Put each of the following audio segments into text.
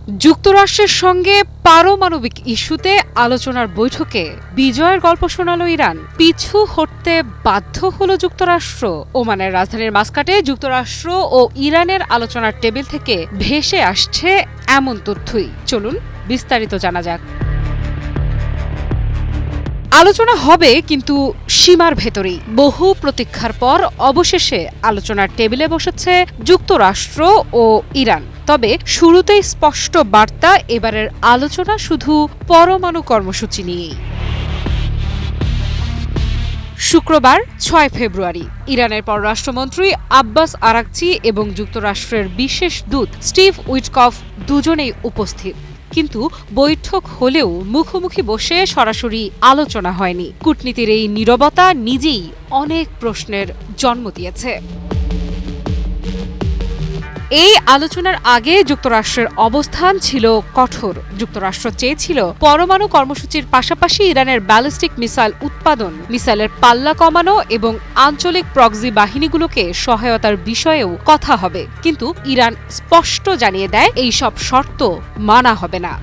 যুক্তরাষ্ট্রের সঙ্গে পারমাণবিক ইস্যুতে আলোচনার বৈঠকে বিজয়ের গল্প শোনালো ইরান। পিছু হটতে বাধ্য হলো যুক্তরাষ্ট্র। ওমানের রাজধানীর মাস্কাটে যুক্তরাষ্ট্র ও ইরানের আলোচনার টেবিল থেকে ভেসে আসছে এমন তথ্যই। চলুন বিস্তারিত জানা যাক। আলোচনা হবে, কিন্তু সীমার ভেতরেই। বহু প্রতীক্ষার পর অবশেষে আলোচনার টেবিলে বসেছে যুক্তরাষ্ট্র ও ইরান। তবে শুরুতেই স্পষ্ট বার্তা, এবারের আলোচনা শুধু পরমাণু কর্মসূচি নিয়েই। শুক্রবার ৬ ফেব্রুয়ারি ইরানের পররাষ্ট্রমন্ত্রী আব্বাস আরাকচি এবং যুক্তরাষ্ট্রের বিশেষ দূত স্টিভ উইটকফ দুজনেই উপস্থিত। কিন্তু বৈঠক হলেও মুখোমুখি বসে সরাসরি আলোচনা হয়নি। কূটনীতির এই নীরবতা নিজেই অনেক প্রশ্নের জন্ম দিয়েছে। এই আলোচনার আগে যুক্তরাষ্ট্রের অবস্থান ছিল কঠোর। যুক্তরাষ্ট্র চেয়েছিল পরমাণু কর্মসূচির পাশাপাশি ইরানের ব্যালিস্টিক মিসাইল উৎপাদন, মিসাইলের পাল্লা কমানো এবং আঞ্চলিক প্রক্সি বাহিনীগুলোকে সহায়তার বিষয়েও কথা হবে। কিন্তু ইরান স্পষ্ট জানিয়ে দেয় এই সব শর্ত মানা হবে না।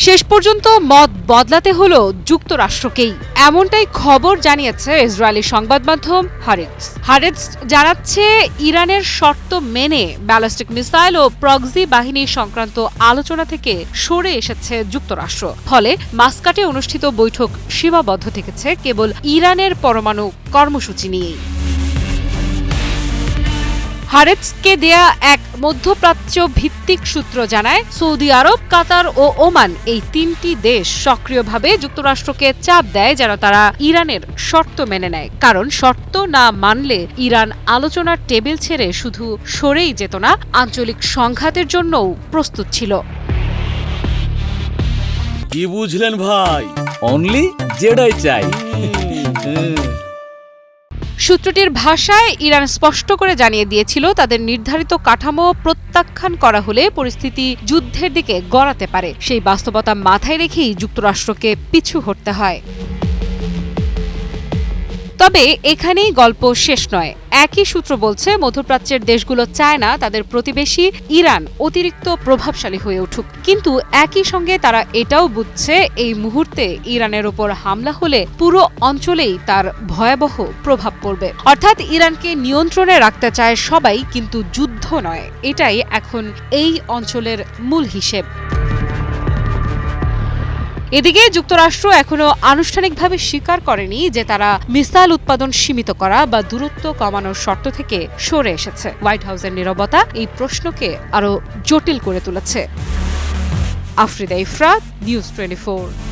শেষ পর্যন্ত মত বদলাতে হলো যুক্তরাষ্ট্রকেই, এমনটাই খবর জানিয়েছে ইসরায়েলি সংবাদ মাধ্যম হারেটস জানাচ্ছে, ইরানের শর্ত মেনে ব্যালিস্টিক মিসাইল ও প্রক্সি বাহিনী সংক্রান্ত আলোচনা থেকে সরে এসেছে যুক্তরাষ্ট্র। ফলে মাস্কাটে অনুষ্ঠিত বৈঠক সীমাবদ্ধ থেকেছে কেবল ইরানের পরমাণু কর্মসূচি নিয়েই। হারেটসকে দেয়া এক মধ্যপ্রাচ্য ভিত্তিক সূত্র জানায়, সৌদি আরব, কাতার ও ওমান এই তিনটি দেশ সক্রিয়ভাবে যুক্তরাষ্ট্রকে চাপ দেয় যেন তারা ইরানের শর্ত মেনে নেয়। কারণ শর্ত না মানলে ইরান আলোচনার টেবিল ছেড়ে শুধু সরেই যেত না, আঞ্চলিক সংঘাতের জন্যও প্রস্তুত ছিল। কি বুঝলেন ভাই? অনলি যেটাই চাই। সূত্রটির ভাষায়, ইরান স্পষ্ট করে জানিয়ে দিয়েছিল তাদের নির্ধারিত কাঠামো প্রত্যাখ্যান করা হলে পরিস্থিতি যুদ্ধের দিকে গড়াতে পারে। সেই বাস্তবতা মাথায় রেখেই যুক্তরাষ্ট্রকে পিছু হটতে হয়। তবে এখানেই গল্প শেষ নয়। একই সূত্র বলছে, মধ্যপ্রাচ্যের দেশগুলো চায় না তাদের প্রতিবেশী ইরান অতিরিক্ত প্রভাবশালী হয়ে উঠুক। কিন্তু একই সঙ্গে তারা এটাও বুঝছে, এই মুহূর্তে ইরানের ওপর হামলা হলে পুরো অঞ্চলেই তার ভয়াবহ প্রভাব পড়বে। অর্থাৎ ইরানকে নিয়ন্ত্রণে রাখতে চায় সবাই, কিন্তু যুদ্ধ নয়। এটাই এখন এই অঞ্চলের মূল হিসেব। এদিকে যুক্তরাষ্ট্র এখনো আনুষ্ঠানিকভাবে স্বীকার করেনি যে তারা মিসাইল উৎপাদন সীমিত করা বা দূরত্ব কমানোর শর্ত থেকে সরে এসেছে। হোয়াইট হাউসের নীরবতা এই প্রশ্নকে আরো জটিল করে তুলেছে। আফরিদা ইফরাত, নিউজ 24।